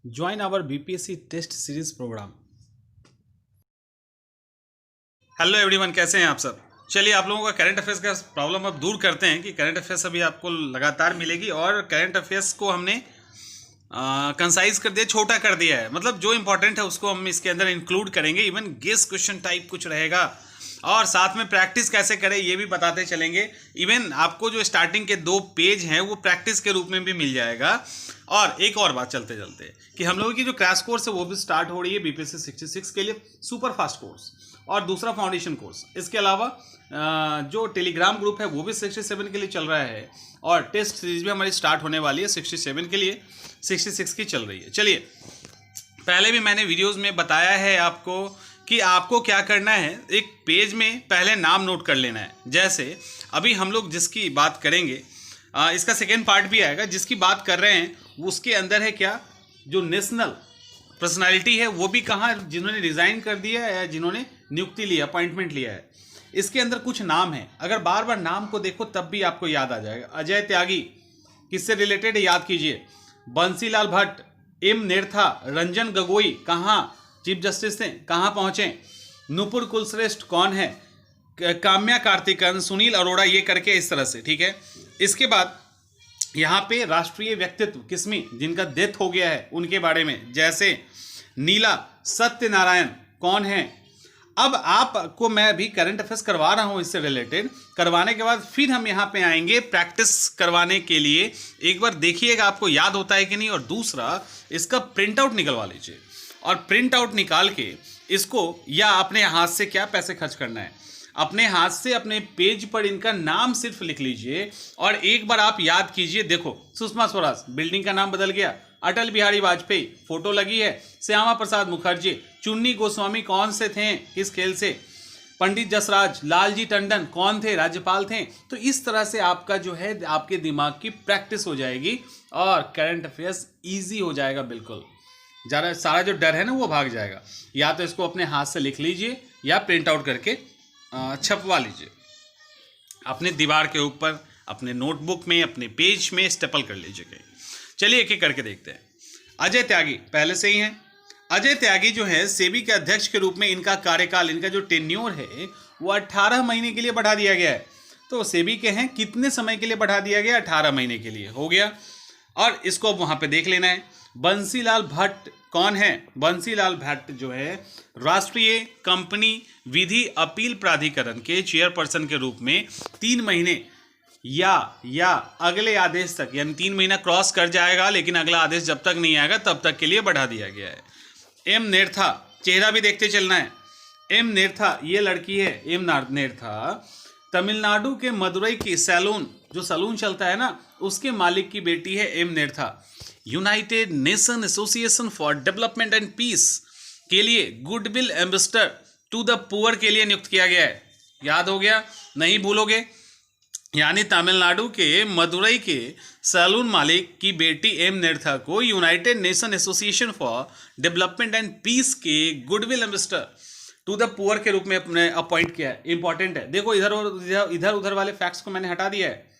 Join our BPSC test series program. Hello everyone, कैसे हैं आप सब। चलिए आप लोगों का करंट अफेयर्स का प्रॉब्लम अब दूर करते हैं कि करंट अफेयर्स अभी आपको लगातार मिलेगी और करंट अफेयर्स को हमने कंसाइज कर दिया, छोटा कर दिया है। मतलब जो इंपॉर्टेंट है उसको हम इसके अंदर इंक्लूड करेंगे। इवन गेस क्वेश्चन टाइप कुछ रहेगा और साथ में प्रैक्टिस कैसे करें ये भी बताते चलेंगे। इवन आपको जो स्टार्टिंग के 2 पेज हैं वो प्रैक्टिस के रूप में भी मिल जाएगा। और एक और बात चलते चलते कि हम लोगों की जो क्रैश कोर्स है वो भी स्टार्ट हो रही है बीपीएससी 66 के लिए, सुपर फास्ट कोर्स और दूसरा फाउंडेशन कोर्स। इसके अलावा जो टेलीग्राम ग्रुप है वो भी 67 के लिए चल रहा है और टेस्ट सीरीज भी हमारी स्टार्ट होने वाली है 67 के लिए, 66 की चल रही है। चलिए, पहले भी मैंने वीडियोस में बताया है आपको कि आपको क्या करना है। एक पेज में पहले नाम नोट कर लेना है। जैसे अभी हम लोग जिसकी बात करेंगे, इसका सेकेंड पार्ट भी आएगा। जिसकी बात कर रहे हैं उसके अंदर है क्या, जो नेशनल पर्सनालिटी है वो भी कहाँ, जिन्होंने रिजाइन कर दिया है या जिन्होंने नियुक्ति लिया, अपॉइंटमेंट लिया है। इसके अंदर कुछ नाम है, अगर बार बार नाम को देखो तब भी आपको याद आ जाएगा। अजय त्यागी किससे रिलेटेड है याद कीजिए। बंसीलाल भट्ट, एम नेरथा, रंजन गोगोई कहाँ चीफ जस्टिस थे, कहाँ पहुंचे। नुपुर कुलश्रेष्ठ कौन है, काम्या कार्तिकन, सुनील अरोड़ा, ये करके इस तरह से, ठीक है। इसके बाद यहाँ पे राष्ट्रीय व्यक्तित्व किस्मी जिनका डेथ हो गया है उनके बारे में, जैसे नीला सत्यनारायण कौन है। अब आपको मैं अभी करंट अफेयर्स करवा रहा हूँ इससे रिलेटेड। करवाने के बाद फिर हम यहाँ पे आएंगे प्रैक्टिस करवाने के लिए। एक बार देखिएगा आपको याद होता है कि नहीं। और दूसरा, इसका प्रिंट आउट निकलवा लीजिए और प्रिंट आउट निकाल के इसको, या अपने हाथ से क्या पैसे खर्च करना है, अपने हाथ से अपने पेज पर इनका नाम सिर्फ लिख लीजिए और एक बार आप याद कीजिए। देखो, सुषमा स्वराज, बिल्डिंग का नाम बदल गया। अटल बिहारी वाजपेयी, फोटो लगी है। श्यामा प्रसाद मुखर्जी, चुन्नी गोस्वामी कौन से थे, किस खेल से। पंडित जसराज, लालजी टंडन कौन थे, राज्यपाल थे। तो इस तरह से आपका जो है आपके दिमाग की प्रैक्टिस हो जाएगी और करंट अफेयर्स ईजी हो जाएगा। बिल्कुल ज़्यादा सारा जो डर है ना वो भाग जाएगा। या तो इसको अपने हाथ से लिख लीजिए या प्रिंट आउट करके छपवा लीजिए अपने दीवार के ऊपर, अपने नोटबुक में, अपने पेज में स्टेपल कर लीजिए कहीं। चलिए एक एक करके देखते हैं। अजय त्यागी पहले से ही हैं। अजय त्यागी जो है सेबी के अध्यक्ष के रूप में इनका कार्यकाल, इनका जो टेन्योर है वो 18 महीने के लिए बढ़ा दिया गया है। तो सेबी के हैं कितने समय के लिए बढ़ा दिया गया, 18 महीने के लिए हो गया। और इसको वहां पे देख लेना है। बंसीलाल भट्ट कौन है, बंसीलाल भट्ट जो है राष्ट्रीय कंपनी विधि अपील प्राधिकरण के चेयरपर्सन के रूप में 3 महीने या अगले आदेश तक, यानी 3 महीना क्रॉस कर जाएगा लेकिन अगला आदेश जब तक नहीं आएगा तब तक के लिए बढ़ा दिया गया है। एम नेरथा, चेहरा भी देखते चलना है। एम नेरथा ये लड़की है, एम नेरथा तमिलनाडु के मदुरई की सैलून, जो सैलून चलता है ना, उसके मालिक की बेटी है एम नेरथा। United Nation Association for Development and Peace के लिए goodwill ambassador to the poor के लिए नियुक्त किया गया है। याद हो गया, नहीं भूलोगे। यानी तमिलनाडु के मदुरई के सैलून मालिक की बेटी एम नेरथा को United Nation Association for Development and Peace के goodwill ambassador to the poor के रूप में अपने अपॉइंट किया है। इंपॉर्टेंट है। देखो इधर उधर वाले फैक्ट्स को मैंने हटा दिया है।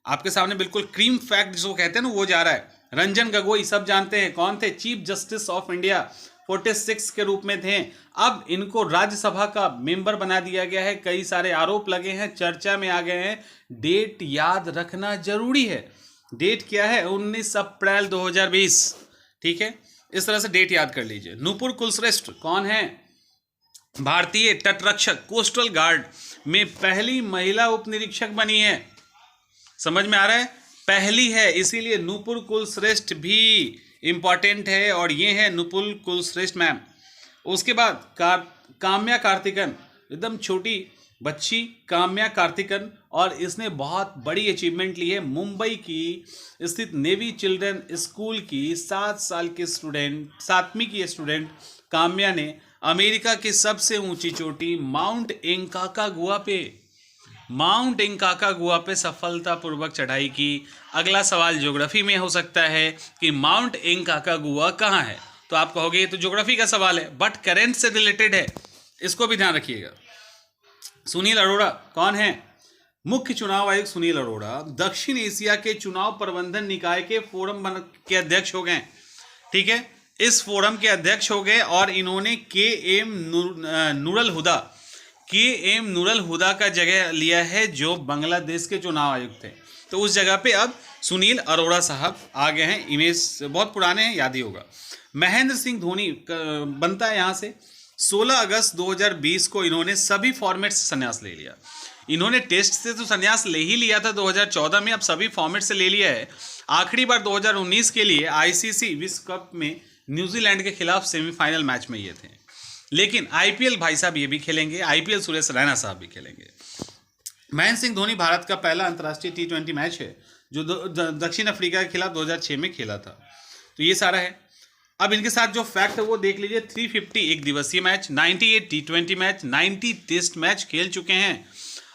आपके सामने बिल्कुल क्रीम फैक्ट जिसको कहते हैं ना वो जा रहा है। रंजन गोगोई सब जानते हैं कौन थे, चीफ जस्टिस ऑफ इंडिया 46 के रूप में थे। अब इनको राज्यसभा का मेंबर बना दिया गया है। कई सारे आरोप लगे हैं, चर्चा में आ गए हैं। डेट याद रखना जरूरी है। डेट क्या है, 19 अप्रैल 2020, ठीक है। इस तरह से डेट याद कर लीजिए। नुपुर कुलश्रेष्ठ कौन है, भारतीय तटरक्षक कोस्टल गार्ड में पहली महिला उप निरीक्षक बनी है। समझ में आ रहा है, पहली है, इसीलिए नुपुर कुलश्रेष्ठ भी इंपॉर्टेंट है। और ये है नुपुर कुलश्रेष्ठ मैम। उसके बाद काम्या कार्तिकन, एकदम छोटी बच्ची काम्या कार्तिकन, और इसने बहुत बड़ी अचीवमेंट ली है। मुंबई की स्थित नेवी चिल्ड्रन स्कूल की 7 साल के स्टूडेंट, 7वीं की स्टूडेंट काम्या ने अमेरिका की सबसे ऊंची चोटी माउंट इंकाका पे सफलतापूर्वक चढ़ाई की। अगला सवाल ज्योग्राफी में हो सकता है कि माउंट इंकाकागुआ कहाँ है, तो आप कहोगे ये तो ज्योग्राफी का सवाल है, बट करंट से रिलेटेड है, इसको भी ध्यान रखिएगा। सुनील अरोड़ा कौन है, मुख्य चुनाव आयुक्त सुनील अरोड़ा दक्षिण एशिया के चुनाव प्रबंधन निकाय के फोरम के अध्यक्ष हो गए, ठीक है। इस फोरम के अध्यक्ष हो गए और इन्होंने के एम नूरल हुदा का जगह लिया है जो बांग्लादेश के चुनाव आयुक्त थे। तो उस जगह पे अब सुनील अरोड़ा साहब आ गए हैं। इमेज बहुत पुराने हैं, याद ही होगा। महेंद्र सिंह धोनी बनता है यहाँ से। 16 अगस्त 2020 को इन्होंने सभी फॉर्मेट से संन्यास ले लिया। इन्होंने टेस्ट से तो संन्यास ले ही लिया था 2014 में, अब सभी फॉर्मेट से ले लिया है। आखिरी बार 2019 के लिए आईसीसी विश्व कप में न्यूजीलैंड के खिलाफ सेमीफाइनल मैच में ये थे। लेकिन आईपीएल भाई साहब ये भी खेलेंगे, आईपीएल सुरेश रैना साहब भी खेलेंगे। महेंद्र सिंह धोनी भारत का पहला अंतर्राष्ट्रीय T20 मैच है जो दक्षिण अफ्रीका के खिलाफ 2006 में खेला था। तो ये सारा है। अब इनके साथ जो फैक्ट है वो देख लीजिए। 350 एक दिवसीय match, 98 T20 match, 90 test match खेल चुके हैं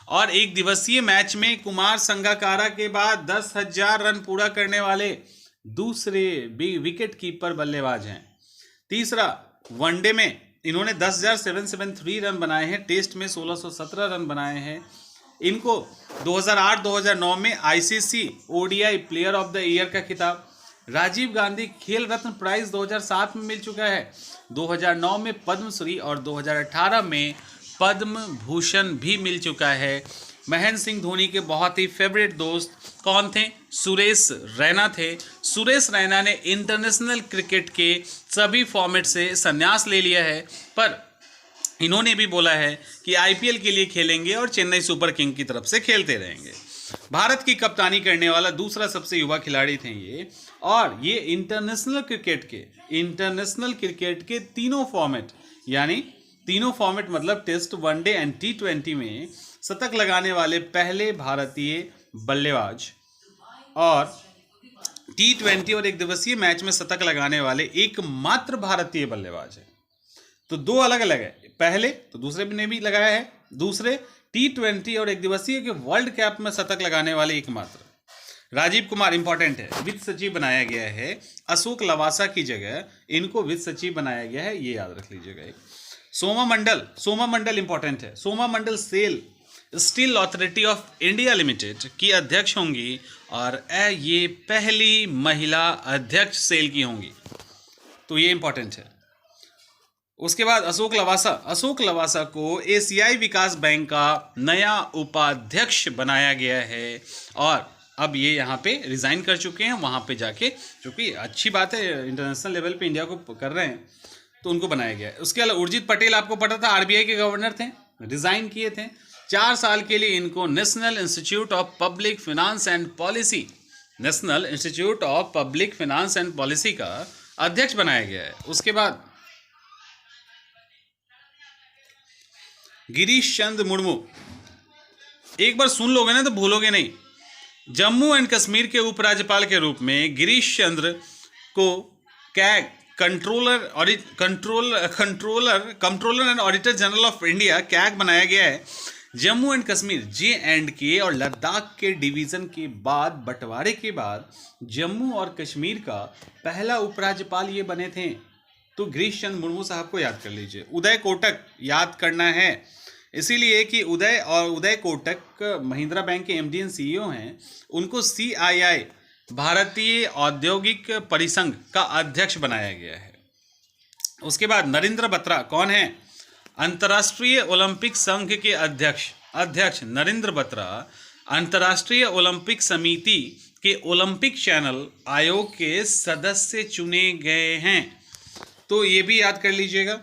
और एक दिवसीय मैच में कुमार संगकारा के बाद 10,000 रन पूरा करने वाले दूसरे विकेट कीपर बल्लेबाज हैं। तीसरा, वनडे में इन्होंने 10,773 रन बनाए हैं, टेस्ट में 1617 रन बनाए हैं। इनको 2008-2009 में ICC ODI player of the year का खिताब, राजीव गांधी खेल रत्न प्राइज 2007 में मिल चुका है, 2009 में पद्मश्री और 2018 में पद्म भूषण भी मिल चुका है। महेंद्र सिंह धोनी के बहुत ही फेवरेट दोस्त कौन थे? सुरेश रैना थे। सुरेश रैना ने इंटरनेशनल क्रिकेट के सभी फॉर्मेट से संन्यास ले लिया है, पर इन्होंने भी बोला है कि आईपीएल के लिए खेलेंगे और चेन्नई सुपर किंग की तरफ से खेलते रहेंगे। भारत की कप्तानी करने वाला दूसरा सबसे युवा खिलाड़ी थे ये, और ये इंटरनेशनल क्रिकेट के तीनों फॉर्मेट, यानी तीनों फॉर्मेट मतलब टेस्ट, वनडे एंड T20 में शतक लगाने वाले पहले भारतीय बल्लेबाज और T20 और एक दिवसीय मैच में शतक लगाने वाले एकमात्र भारतीय बल्लेबाज है। तो दो अलग अलग है, पहले तो दूसरे ने भी लगाया है, दूसरे T20 और एक दिवसीय के वर्ल्ड कप में शतक लगाने वाले एकमात्र। राजीव कुमार इंपॉर्टेंट है, वित्त सचिव बनाया गया है। अशोक लवासा की जगह इनको वित्त सचिव बनाया गया है, ये याद रख लीजिएगा। सोमा मंडल इंपॉर्टेंट है। Soma Mandal Steel Authority of India Limited की अध्यक्ष होंगी और ये पहली महिला अध्यक्ष सेल की होंगी, तो ये इंपॉर्टेंट है। उसके बाद अशोक लवासा को एशियाई विकास बैंक का नया उपाध्यक्ष बनाया गया है और अब ये यहाँ पे रिजाइन कर चुके हैं, वहाँ पे जाके, क्योंकि अच्छी बात है इंटरनेशनल लेवल पे इंडिया को कर रहे हैं, तो उनको बनाया गया है। उसके अलावा उर्जित पटेल आपको पता था आरबीआई के गवर्नर थे, रिजाइन किए थे। 4 साल के लिए इनको national institute of public finance and policy का अध्यक्ष बनाया गया है। उसके बाद गिरीश चंद्र मुर्मू, एक बार सुन लोगे ना तो भूलोगे नहीं। जम्मू एंड कश्मीर के उपराज्यपाल के रूप में गिरीश चंद्र को CAG controller and auditor general of India CAG बनाया गया है। जम्मू एंड कश्मीर J&K और लद्दाख के डिवीजन के बाद, बंटवारे के बाद जम्मू और कश्मीर का पहला उपराज्यपाल ये बने थे। तो गिरीश चंद्र मुर्मू साहब को याद कर लीजिए। उदय कोटक याद करना है, इसीलिए कि उदय कोटक महिंद्रा बैंक के MD एंड CEO हैं। उनको CII भारतीय औद्योगिक परिसंघ का अध्यक्ष बनाया गया है। उसके बाद नरेंद्र बत्रा कौन है? अंतर्राष्ट्रीय ओलंपिक संघ के अध्यक्ष नरेंद्र बत्रा अंतर्राष्ट्रीय ओलंपिक समिति के ओलंपिक चैनल आयोग के सदस्य चुने गए हैं। तो ये भी याद कर लीजिएगा।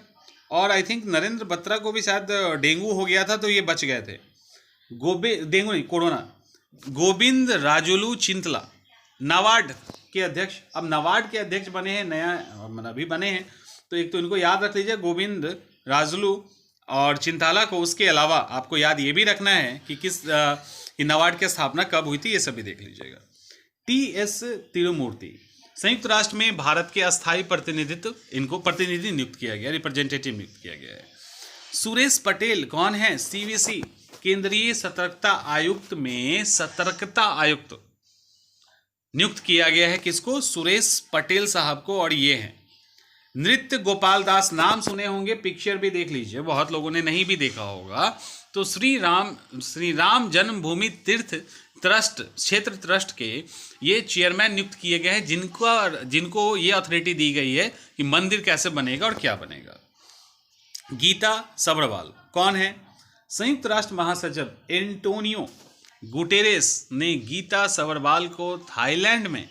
और आई थिंक नरेंद्र बत्रा को भी शायद डेंगू हो गया था, तो ये बच गए थे। डेंगू नहीं, कोरोना। गोविंद राजुलू चिंतला नाबार्ड के अध्यक्ष, अब नाबार्ड के अध्यक्ष बने हैं, नया अभी बने हैं। तो एक तो इनको याद रख लीजिए, गोविंद राजुलू और चिंताला को। उसके अलावा आपको याद ये भी रखना है कि नाबार्ड की स्थापना कब हुई थी, ये सभी देख लीजिएगा। TS तिरुमूर्ति संयुक्त राष्ट्र में भारत के अस्थायी प्रतिनिधि नियुक्त किया गया, रिप्रेजेंटेटिव नियुक्त किया गया है। सुरेश पटेल कौन है? CVC केंद्रीय सतर्कता आयुक्त में सतर्कता आयुक्त नियुक्त किया गया है। किसको? सुरेश पटेल साहब को। और ये हैं नृत्य गोपाल दास, नाम सुने होंगे, पिक्चर भी देख लीजिए, बहुत लोगों ने नहीं भी देखा होगा। तो तो श्री राम जन्मभूमि तीर्थ ट्रस्ट क्षेत्र ट्रस्ट के ये चेयरमैन नियुक्त किए गए हैं, जिनको ये अथॉरिटी दी गई है कि मंदिर कैसे बनेगा और क्या बनेगा। गीता सब्रवाल कौन है? संयुक्त राष्ट्र महासचिव एंटोनियो गुटेरेस ने गीता सब्रवाल को थाईलैंड में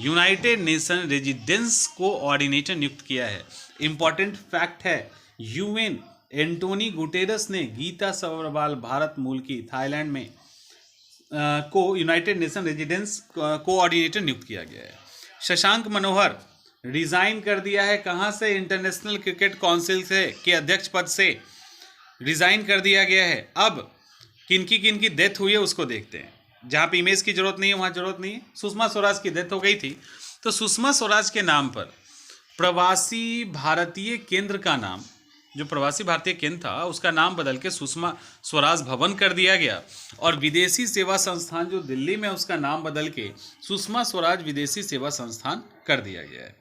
यूनाइटेड नेशन रेजिडेंस कोऑर्डिनेटर नियुक्त किया है। इंपॉर्टेंट फैक्ट है, यूएन एंटोनी गुटेरेस ने गीता सब्रवाल भारत मूल की थाईलैंड में को यूनाइटेड नेशन रेजिडेंस कोऑर्डिनेटर नियुक्त किया गया है। शशांक मनोहर रिजाइन कर दिया है, कहाँ से? इंटरनेशनल क्रिकेट काउंसिल से के अध्यक्ष पद से रिजाइन कर दिया गया है। अब किनकी डेथ हुई है उसको देखते हैं। जहाँ पे इमेज की जरूरत नहीं है वहाँ जरूरत नहीं है। सुषमा स्वराज की डेथ हो गई थी, तो सुषमा स्वराज के नाम पर प्रवासी भारतीय केंद्र का नाम, जो प्रवासी भारतीय केंद्र था उसका नाम बदल के सुषमा स्वराज भवन कर दिया गया, और विदेशी सेवा संस्थान जो दिल्ली में उसका नाम बदल के सुषमा स्वराज विदेशी सेवा संस्थान कर दिया गया है।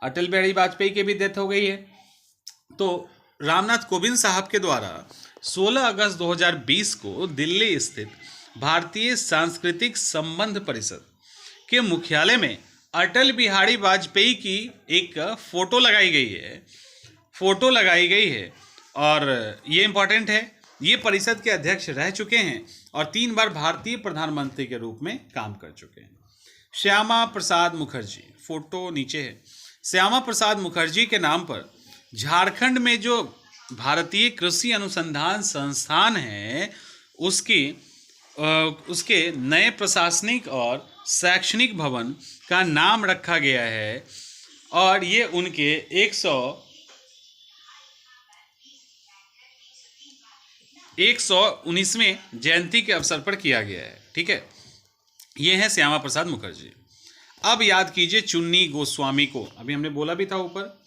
अटल बिहारी वाजपेयी की भी डेथ हो गई है। तो रामनाथ कोविंद साहब के द्वारा 16 अगस्त 2020 को दिल्ली स्थित भारतीय सांस्कृतिक संबंध परिषद के मुख्यालय में अटल बिहारी वाजपेयी की एक फोटो लगाई गई है और ये इम्पॉर्टेंट है, ये परिषद के अध्यक्ष रह चुके हैं और 3 बार भारतीय प्रधानमंत्री के रूप में काम कर चुके हैं। श्यामा प्रसाद मुखर्जी, फोटो नीचे है। श्यामा प्रसाद मुखर्जी के नाम पर झारखंड में जो भारतीय कृषि अनुसंधान संस्थान है उसके नए प्रशासनिक और शैक्षणिक भवन का नाम रखा गया है, और ये उनके 119वें जयंती के अवसर पर किया गया है। ठीक है, ये है श्यामा प्रसाद मुखर्जी। अब याद कीजिए चुन्नी गोस्वामी को, अभी हमने बोला भी था ऊपर।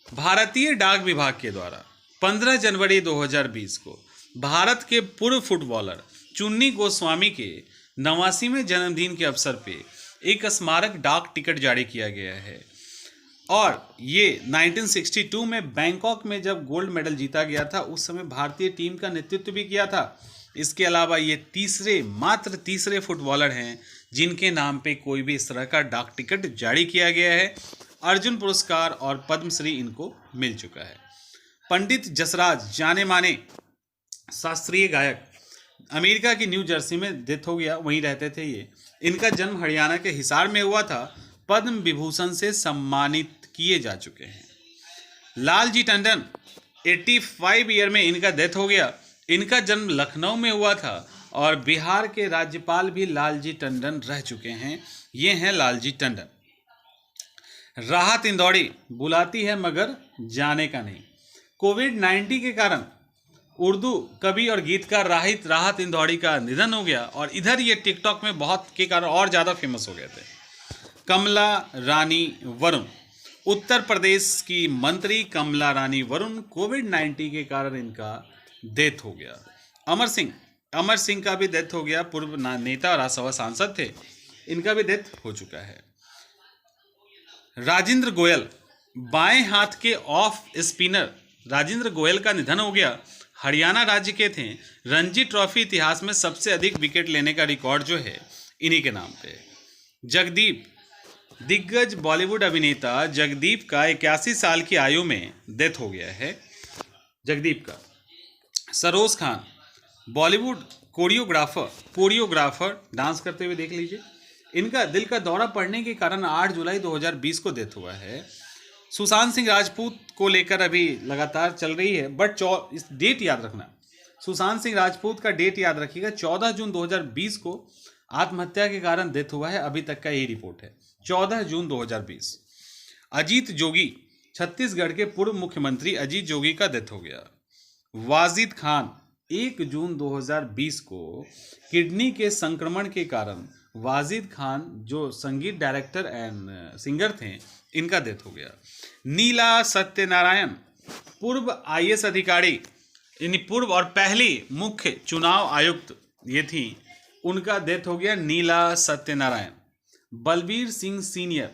भारतीय डाक विभाग के द्वारा 15 जनवरी 2020 को भारत के पूर्व फुटबॉलर चुन्नी गोस्वामी के 89वें जन्मदिन के अवसर पे एक स्मारक डाक टिकट जारी किया गया है, और ये 1962 में बैंकॉक में जब गोल्ड मेडल जीता गया था उस समय भारतीय टीम का नेतृत्व भी किया था। इसके अलावा ये मात्र तीसरे फुटबॉलर हैं जिनके नाम पे कोई भी इस तरह का डाक टिकट जारी किया गया है। अर्जुन पुरस्कार और पद्मश्री इनको मिल चुका है। पंडित जसराज जाने माने शास्त्रीय गायक, अमेरिका की न्यू जर्सी में डेथ हो गया, वहीं रहते थे ये। इनका जन्म हरियाणा के हिसार में हुआ था। पद्म विभूषण से सम्मानित किए जा चुके हैं। लालजी टंडन 85 ईयर में इनका डेथ हो गया। इनका जन्म लखनऊ में हुआ था और बिहार के राज्यपाल भी लालजी टंडन रह चुके हैं। ये हैं लालजी टंडन। राहत इंदौरी बुलाती है मगर जाने का नहीं। कोविड-19 के कारण उर्दू कवि और गीतकार राहत इंदौरी का निधन हो गया, और इधर ये टिकटॉक में बहुत के कारण और ज़्यादा फेमस हो गए थे। कमला रानी वरुण, उत्तर प्रदेश की मंत्री कमला रानी वरुण, कोविड-19 के कारण इनका डेथ हो गया। अमर सिंह का भी डेथ हो गया, पूर्व नेता और राज्यसभा सांसद थे, इनका भी डेथ हो चुका है। राजेंद्र गोयल, बाएं हाथ के ऑफ स्पिनर राजेंद्र गोयल का निधन हो गया। हरियाणा राज्य के थे। रणजी ट्रॉफी इतिहास में सबसे अधिक विकेट लेने का रिकॉर्ड जो है इन्हीं के नाम पे। जगदीप, दिग्गज बॉलीवुड अभिनेता जगदीप का 81 साल की आयु में डेथ हो गया है जगदीप का। सरोज खान, बॉलीवुड कोरियोग्राफर डांस करते हुए देख लीजिए। इनका दिल का दौरा पड़ने के कारण 8 जुलाई 2020 को डेथ हुआ है। सुशांत सिंह राजपूत को लेकर अभी लगातार चल रही है, बट इस डेट याद रखना, सुशांत सिंह राजपूत का डेट याद रखिएगा। 14 जून 2020 को आत्महत्या के कारण डेथ हुआ है, अभी तक का यही रिपोर्ट है, 14 जून 2020। अजीत जोगी, छत्तीसगढ़ के पूर्व मुख्यमंत्री अजीत जोगी का डेथ हो गया। वाजिद खान, 1 जून 2020 को किडनी के संक्रमण के कारण वाजिद खान जो संगीत डायरेक्टर एंड सिंगर थे, इनका डेथ हो गया। नीला सत्यनारायण, पूर्व IAS अधिकारी, यानी पूर्व और पहली मुख्य चुनाव आयुक्त ये थी, उनका डेथ हो गया नीला सत्यनारायण। बलबीर सिंह सीनियर,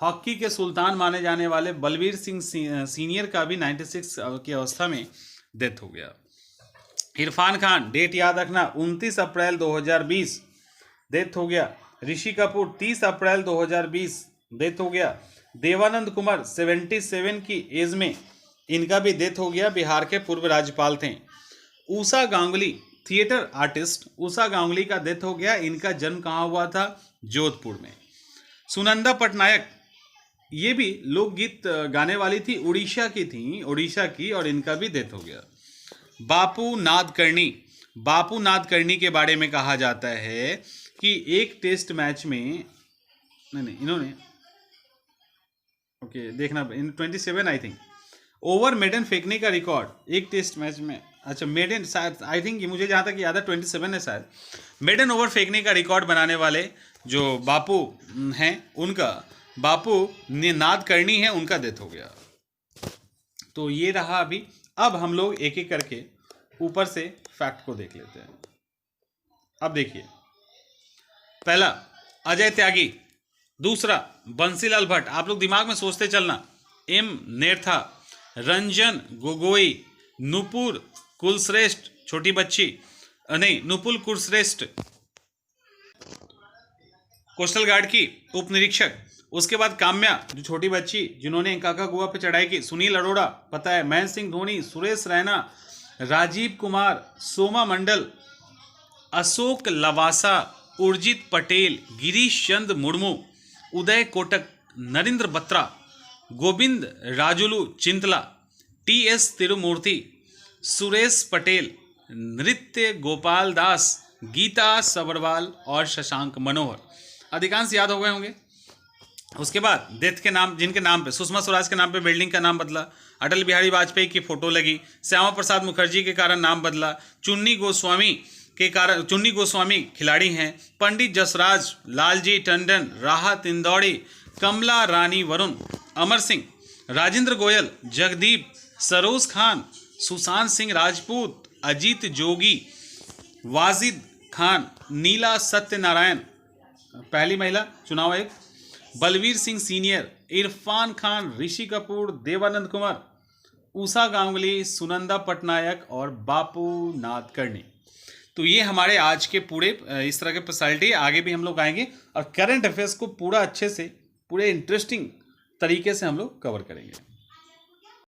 हॉकी के सुल्तान माने जाने वाले बलबीर सिंह सीनियर का भी 96 की अवस्था में डेथ हो गया। इरफान खान, डेट याद रखना 29 अप्रैल 2020 डेथ हो गया। ऋषि कपूर 30 अप्रैल 2020 डेथ हो गया। देवानंद कुमार 77 की एज में इनका भी डेथ हो गया, बिहार के पूर्व राज्यपाल थे। उषा गांगुली थिएटर आर्टिस्ट, उषा गांगुली का डेथ हो गया, इनका जन्म कहाँ हुआ था? जोधपुर में। सुनंदा पटनायक, ये भी लोकगीत गाने वाली थी, उड़ीसा की थी, उड़ीसा की, और इनका भी डेथ हो गया। बापू नादकर्णी, बापू नादकर्णी के बारे में कहा जाता है कि एक टेस्ट मैच में नहीं इन्होंने ओके देखना इन 27 आई थिंक ओवर मेडन फेंकने का रिकॉर्ड एक टेस्ट मैच में, अच्छा मेडन शायद आई थिंक मुझे जहाँ तक याद है 27 है शायद, मेडन ओवर फेंकने का रिकॉर्ड बनाने वाले जो बापू हैं, उनका बापू नादकर्णी है, उनका डेथ हो गया। तो ये रहा अभी। अब हम लोग एक एक करके ऊपर से फैक्ट को देख लेते हैं। अब देखिए, पहला अजय त्यागी, दूसरा बंसीलाल भट्ट, आप लोग दिमाग में सोचते चलना, एम नेरथा, रंजन गोगोई, नुपुर कुलश्रेष्ठ, छोटी बच्ची नहीं नुपुर कुलश्रेष्ठ कोस्टल गार्ड की उप निरीक्षक, उसके बाद काम्या जो छोटी बच्ची जिन्होंने काका गुआ पे चढ़ाई की, सुनील अरोड़ा पता है, महेंद्र सिंह धोनी, सुरेश रैना, राजीव कुमार, सोमा मंडल, अशोक लवासा, उर्जित पटेल, गिरीश चंद्र मुर्मू, उदय कोटक, नरेंद्र बत्रा, गोविंद राजुलू चिंतला, टी.एस. तिरुमूर्ति, सुरेश पटेल, नृत्य गोपाल दास, गीता सबरवाल और शशांक मनोहर, अधिकांश याद हो गए होंगे। उसके बाद डेथ के नाम, जिनके नाम पे सुषमा स्वराज के नाम पे बिल्डिंग का नाम बदला, अटल बिहारी वाजपेयी की फोटो लगी, श्यामा प्रसाद मुखर्जी के कारण नाम बदला, चुन्नी गोस्वामी के कारण, चुन्नी गोस्वामी खिलाड़ी हैं, पंडित जसराज, लालजी टंडन, राहत इंदौड़ी, कमला रानी वरुण, अमर सिंह, राजेंद्र गोयल, जगदीप, सरोज खान, सुशांत सिंह राजपूत, अजीत जोगी, वाजिद खान, नीला सत्यनारायण पहली महिला चुनाव आयुक्त, बलवीर सिंह सीनियर, इरफान खान, ऋषि कपूर, देवानंद कुमार, उषा गांगुली, सुनंदा पटनायक और बापू नादकर्णी। तो ये हमारे आज के पूरे इस तरह के पर्सनालिटी, आगे भी हम लोग आएंगे और करंट अफेयर्स को पूरा अच्छे से, पूरे इंटरेस्टिंग तरीके से हम लोग कवर करेंगे।